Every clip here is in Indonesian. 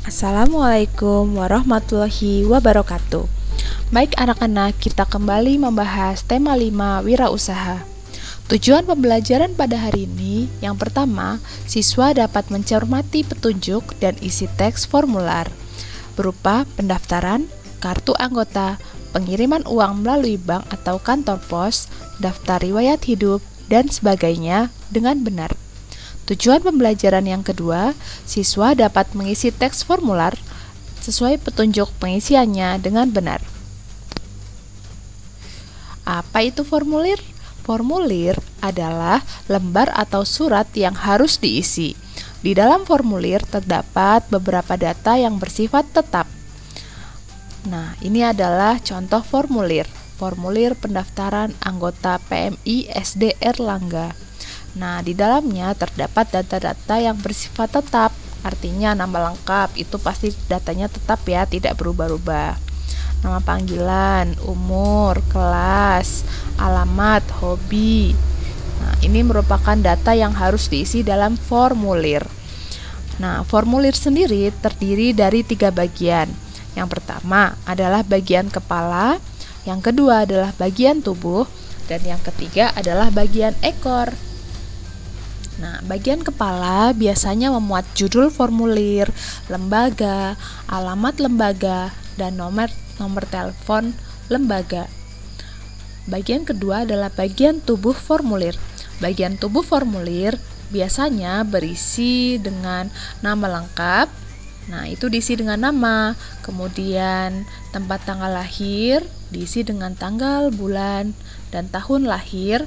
Assalamualaikum warahmatullahi wabarakatuh. Baik anak-anak, kita kembali membahas tema 5 wirausaha. Tujuan pembelajaran pada hari ini, yang pertama, siswa dapat mencermati petunjuk dan isi teks formular berupa pendaftaran, kartu anggota, pengiriman uang melalui bank atau kantor pos, daftar riwayat hidup, dan sebagainya dengan benar. Tujuan pembelajaran yang kedua, siswa dapat mengisi teks formular sesuai petunjuk pengisiannya dengan benar. Apa itu formulir? Formulir adalah lembar atau surat yang harus diisi. Di dalam formulir terdapat beberapa data yang bersifat tetap. Nah, ini adalah contoh formulir. Formulir pendaftaran anggota PMI SD Erlangga. Nah, di dalamnya terdapat data-data yang bersifat tetap, artinya nama lengkap, itu pasti datanya tetap ya, tidak berubah-ubah. Nama panggilan, umur, kelas, alamat, hobi. Nah, ini merupakan data yang harus diisi dalam formulir. Nah, formulir sendiri terdiri dari 3 bagian. Yang pertama adalah bagian kepala, yang kedua adalah bagian tubuh, dan yang ketiga adalah bagian ekor. Nah, bagian kepala biasanya memuat judul formulir, lembaga, alamat lembaga, dan nomor telepon lembaga. Bagian kedua adalah bagian tubuh formulir. Bagian tubuh formulir biasanya berisi dengan nama lengkap. Nah, itu diisi dengan nama, kemudian tempat tanggal lahir, diisi dengan tanggal, bulan, dan tahun lahir.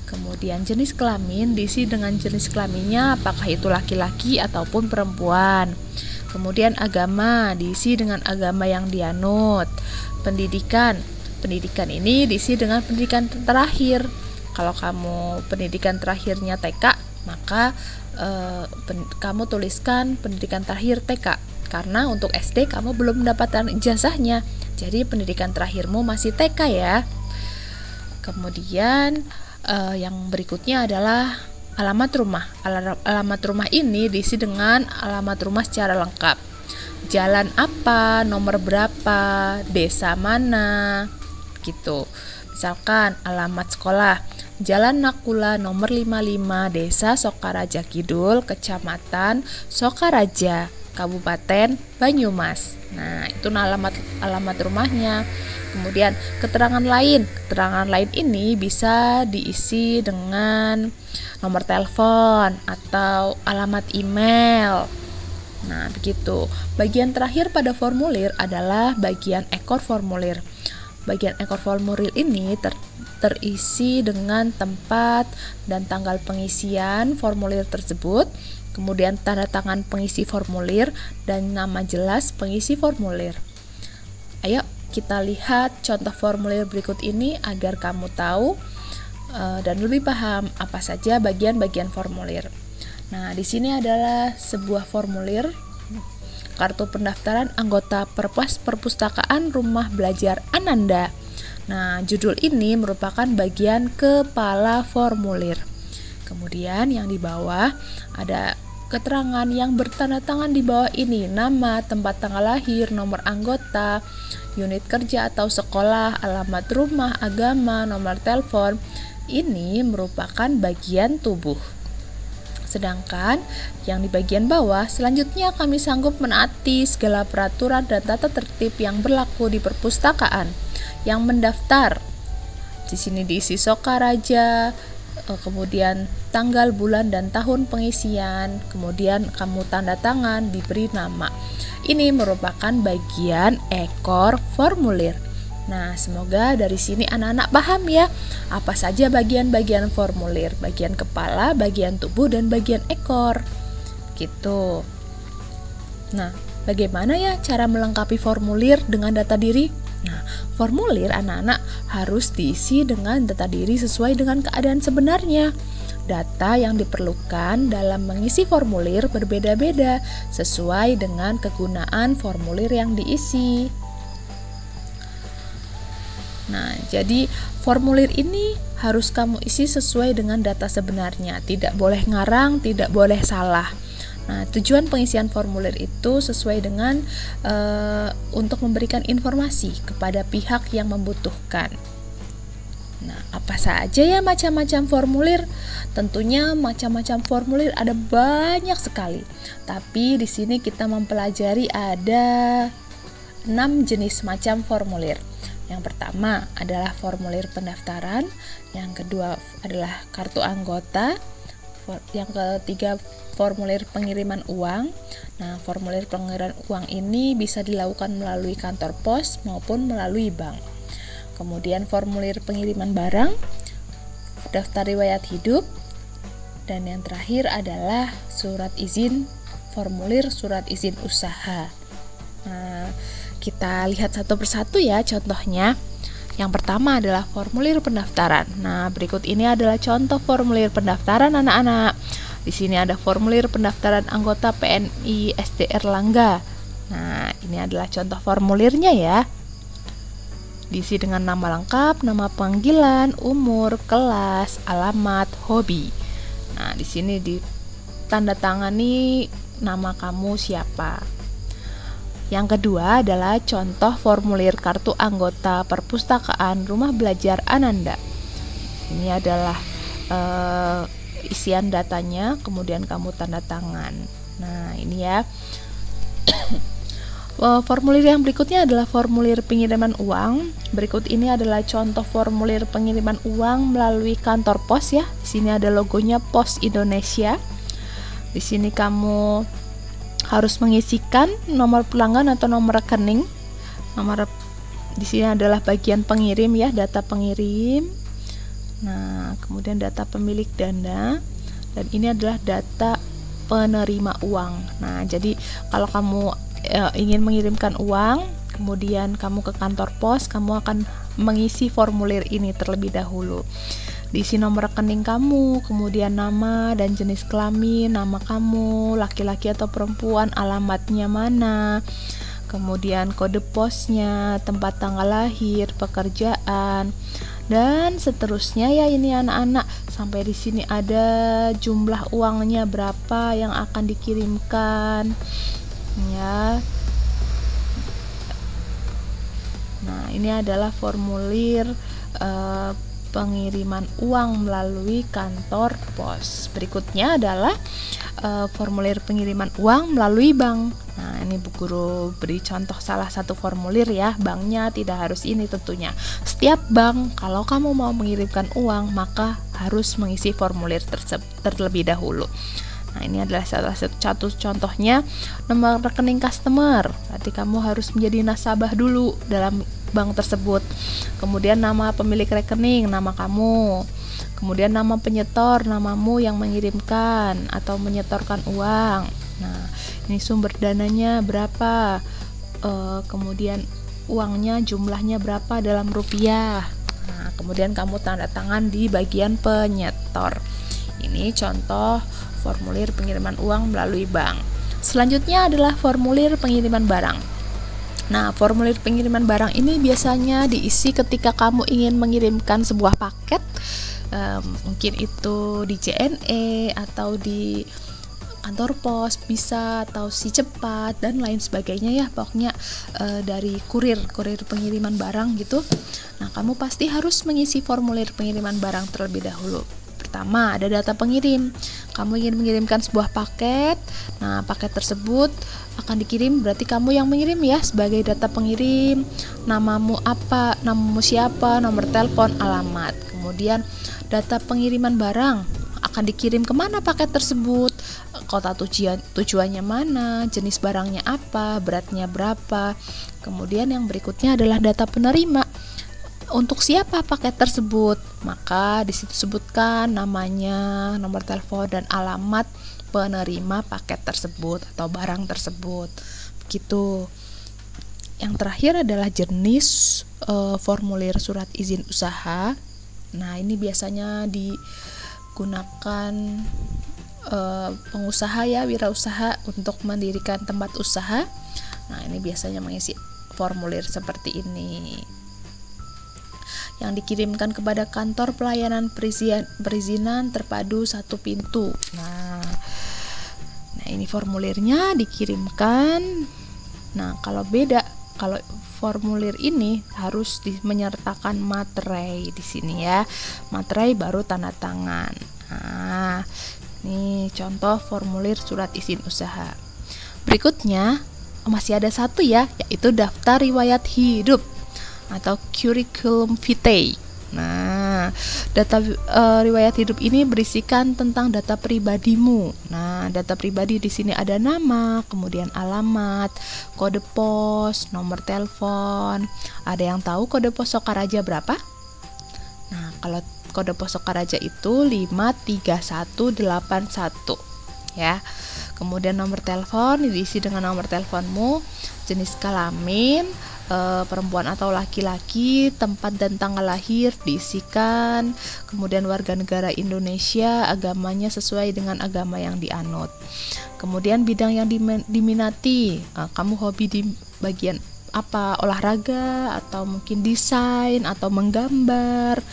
Kemudian jenis kelamin diisi dengan jenis kelaminnya, apakah itu laki-laki ataupun perempuan. Kemudian agama diisi dengan agama yang dianut. Pendidikan ini diisi dengan pendidikan terakhir. Kalau kamu pendidikan terakhirnya TK, maka kamu tuliskan pendidikan terakhir TK. Karena untuk SD kamu belum mendapatkan ijazahnya, jadi pendidikan terakhirmu masih TK ya. Kemudian yang berikutnya adalah alamat rumah. Alamat rumah ini diisi dengan alamat rumah secara lengkap. Jalan apa, nomor berapa, desa mana, gitu. Misalkan alamat sekolah, Jalan Nakula nomor 55, Desa Sokaraja Kidul, Kecamatan Sokaraja, Kabupaten Banyumas. Nah, itu alamat rumahnya. Kemudian keterangan lain ini bisa diisi dengan nomor telepon atau alamat email. Nah, begitu. Bagian terakhir pada formulir adalah bagian ekor formulir. Bagian ekor formulir ini terisi dengan tempat dan tanggal pengisian formulir tersebut, kemudian tanda tangan pengisi formulir dan nama jelas pengisi formulir. Ayo kita lihat contoh formulir berikut ini agar kamu tahu dan lebih paham apa saja bagian-bagian formulir. Nah, di sini adalah sebuah formulir kartu pendaftaran anggota perpustakaan Rumah Belajar Ananda. Nah, judul ini merupakan bagian kepala formulir. Kemudian yang di bawah ada keterangan yang bertanda tangan di bawah ini, nama, tempat tanggal lahir, nomor anggota, unit kerja atau sekolah, alamat rumah, agama, nomor telepon. Ini merupakan bagian tubuh. Sedangkan yang di bagian bawah, selanjutnya kami sanggup menaati segala peraturan dan tata tertib yang berlaku di perpustakaan. Yang mendaftar, di sini diisi Sokaraja, kemudian tanggal, bulan, dan tahun pengisian, kemudian kamu tanda tangan, diberi nama. Ini merupakan bagian ekor formulir. Nah, semoga dari sini anak-anak paham ya, apa saja bagian-bagian formulir, bagian kepala, bagian tubuh, dan bagian ekor. Gitu. Nah, bagaimana ya cara melengkapi formulir dengan data diri? Nah, formulir anak-anak harus diisi dengan data diri sesuai dengan keadaan sebenarnya. Data yang diperlukan dalam mengisi formulir berbeda-beda sesuai dengan kegunaan formulir yang diisi. Nah, jadi formulir ini harus kamu isi sesuai dengan data sebenarnya. Tidak boleh ngarang, tidak boleh salah. Nah, tujuan pengisian formulir itu sesuai dengan untuk memberikan informasi kepada pihak yang membutuhkan. Nah, apa saja ya macam-macam formulir? Tentunya macam-macam formulir ada banyak sekali. Tapi di sini kita mempelajari ada 6 jenis macam formulir. Yang pertama adalah formulir pendaftaran, yang kedua adalah kartu anggota, yang ketiga formulir pengiriman uang. Nah, formulir pengiriman uang ini bisa dilakukan melalui kantor pos maupun melalui bank. Kemudian formulir pengiriman barang, daftar riwayat hidup, dan yang terakhir adalah formulir surat izin usaha. Nah, kita lihat satu persatu ya contohnya. Yang pertama adalah formulir pendaftaran. Nah, berikut ini adalah contoh formulir pendaftaran anak-anak. Di sini ada formulir pendaftaran anggota PNI SD Erlangga. Nah, ini adalah contoh formulirnya ya. Diisi dengan nama lengkap, nama panggilan, umur, kelas, alamat, hobi. Nah, di sini ditandatangani nama kamu siapa. Yang kedua adalah contoh formulir kartu anggota perpustakaan Rumah Belajar Ananda. Ini adalah isian datanya, kemudian kamu tanda tangan. Nah, ini ya. Formulir yang berikutnya adalah formulir pengiriman uang. Berikut ini adalah contoh formulir pengiriman uang melalui kantor pos ya. Di sini ada logonya Pos Indonesia. Di sini kamu harus mengisikan nomor pelanggan atau nomor rekening. Di sini adalah bagian pengirim ya, data pengirim. Nah, kemudian data pemilik dana, dan ini adalah data penerima uang. Nah, jadi kalau kamu ingin mengirimkan uang, kemudian kamu ke kantor pos, kamu akan mengisi formulir ini terlebih dahulu. Diisi nomor rekening kamu, kemudian nama dan jenis kelamin, nama kamu, laki-laki atau perempuan, alamatnya mana, kemudian kode posnya, tempat tanggal lahir, pekerjaan, dan seterusnya ya ini anak-anak. Sampai di sini ada jumlah uangnya berapa yang akan dikirimkan ya. Nah, ini adalah formulir pengiriman uang melalui kantor pos. Berikutnya adalah formulir pengiriman uang melalui bank. Nah, ini Bu Guru beri contoh salah satu formulir ya. Banknya tidak harus ini tentunya. Setiap bank kalau kamu mau mengirimkan uang maka harus mengisi formulir terlebih dahulu. Nah, ini adalah salah satu contohnya nomor rekening customer. Berarti kamu harus menjadi nasabah dulu dalam bank tersebut. Kemudian nama pemilik rekening, nama kamu. Kemudian nama penyetor, namamu yang mengirimkan atau menyetorkan uang. Nah, ini sumber dananya berapa. Kemudian uangnya jumlahnya berapa dalam rupiah. Nah, kemudian kamu tanda tangan di bagian penyetor. Ini contoh formulir pengiriman uang melalui bank. Selanjutnya adalah formulir pengiriman barang. Nah, formulir pengiriman barang ini biasanya diisi ketika kamu ingin mengirimkan sebuah paket, mungkin itu di JNE atau di kantor pos bisa, atau si cepat dan lain sebagainya ya, pokoknya dari kurir pengiriman barang gitu. Nah, kamu pasti harus mengisi formulir pengiriman barang terlebih dahulu. Pertama, ada data pengirim. Kamu ingin mengirimkan sebuah paket. Nah, paket tersebut akan dikirim, berarti kamu yang mengirim ya sebagai data pengirim. Namamu apa, namamu siapa, nomor telepon, alamat. Kemudian data pengiriman barang, akan dikirim kemana paket tersebut, kota tujuannya mana, jenis barangnya apa, beratnya berapa. Kemudian yang berikutnya adalah data penerima. Untuk siapa paket tersebut? Maka di situ sebutkan namanya, nomor telepon, dan alamat penerima paket tersebut atau barang tersebut. Begitu. Yang terakhir adalah jenis formulir surat izin usaha. Nah, ini biasanya digunakan pengusaha ya, wirausaha untuk mendirikan tempat usaha. Nah, ini biasanya mengisi formulir seperti ini, yang dikirimkan kepada kantor pelayanan perizinan terpadu satu pintu. Nah, ini ini formulirnya dikirimkan. Nah, kalau formulir ini harus menyertakan materai di sini ya. Materai baru tanda tangan. Nah, ini contoh formulir surat izin usaha. Berikutnya masih ada satu ya, yaitu daftar riwayat hidup atau curriculum vitae. Nah, data riwayat hidup ini berisikan tentang data pribadimu. Nah, data pribadi di sini ada nama, kemudian alamat, kode pos, nomor telepon. Ada yang tahu kode pos Sokaraja berapa? Nah, kalau kode pos Sokaraja itu 53181 ya. Kemudian nomor telepon diisi dengan nomor teleponmu, jenis kelamin, perempuan atau laki-laki, tempat dan tanggal lahir diisikan, kemudian warga negara Indonesia, agamanya sesuai dengan agama yang dianut. Kemudian bidang yang diminati, kamu hobi di bagian apa, olahraga atau mungkin desain atau menggambar.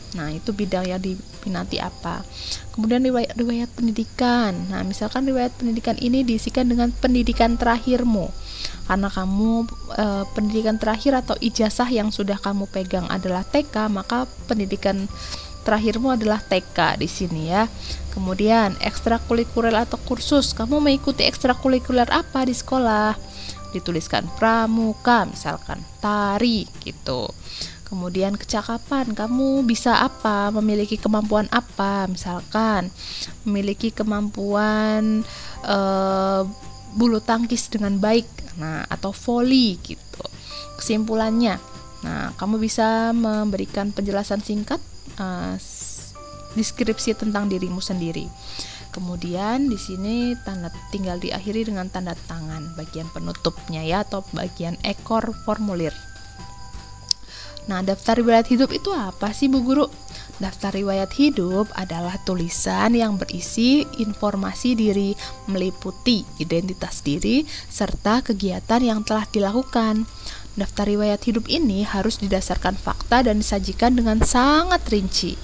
Nah, itu bidang yang diminati apa. Kemudian riwayat pendidikan. Nah, misalkan riwayat pendidikan ini diisikan dengan pendidikan terakhirmu. Karena kamu pendidikan terakhir atau ijazah yang sudah kamu pegang adalah TK, maka pendidikan terakhirmu adalah TK di sini ya. Kemudian ekstrakurikuler atau kursus. Kamu mengikuti ekstrakurikuler apa di sekolah? Dituliskan pramuka, misalkan tari gitu. Kemudian kecakapan, kamu bisa apa, memiliki kemampuan apa, misalkan memiliki kemampuan bulu tangkis dengan baik, nah atau voli gitu. Kesimpulannya, nah kamu bisa memberikan penjelasan singkat, deskripsi tentang dirimu sendiri. Kemudian di sini tinggal diakhiri dengan tanda tangan bagian penutupnya ya, atau bagian ekor formulir. Nah, daftar riwayat hidup itu apa sih Bu Guru? Daftar riwayat hidup adalah tulisan yang berisi informasi diri, meliputi identitas diri, serta kegiatan yang telah dilakukan. Daftar riwayat hidup ini harus didasarkan fakta dan disajikan dengan sangat rinci.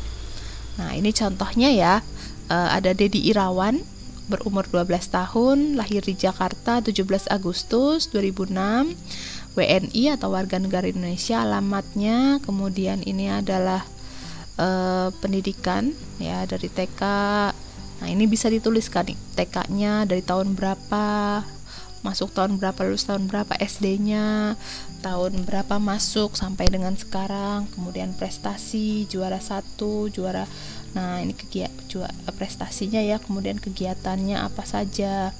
Nah, ini contohnya ya, ada Dedi Irawan, berumur 12 tahun, lahir di Jakarta 17 Agustus 2006, WNI atau warga negara Indonesia, alamatnya. Kemudian ini adalah pendidikan ya, dari TK. Nah, ini bisa dituliskan nih, TK-nya dari tahun berapa, masuk tahun berapa, lulus tahun berapa, SD-nya tahun berapa masuk sampai dengan sekarang. Kemudian prestasi, juara 1, juara. Nah, ini prestasinya ya, kemudian kegiatannya apa saja.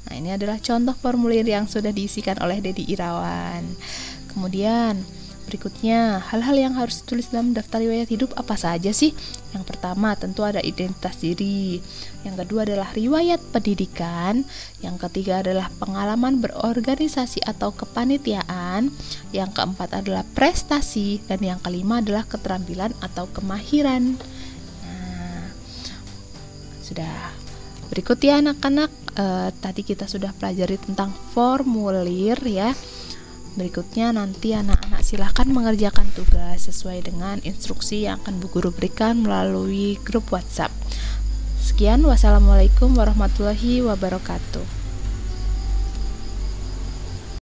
Nah, ini adalah contoh formulir yang sudah diisikan oleh Dedi Irawan. Kemudian berikutnya, hal-hal yang harus ditulis dalam daftar riwayat hidup apa saja sih? Yang pertama tentu ada identitas diri. Yang kedua adalah riwayat pendidikan. Yang ketiga adalah pengalaman berorganisasi atau kepanitiaan. Yang keempat adalah prestasi. Dan yang kelima adalah keterampilan atau kemahiran. Nah, sudah. Berikut ya anak-anak, tadi kita sudah pelajari tentang formulir ya. Berikutnya nanti anak-anak silahkan mengerjakan tugas sesuai dengan instruksi yang akan Bu Guru berikan melalui grup WhatsApp. Sekian, wassalamualaikum warahmatullahi wabarakatuh.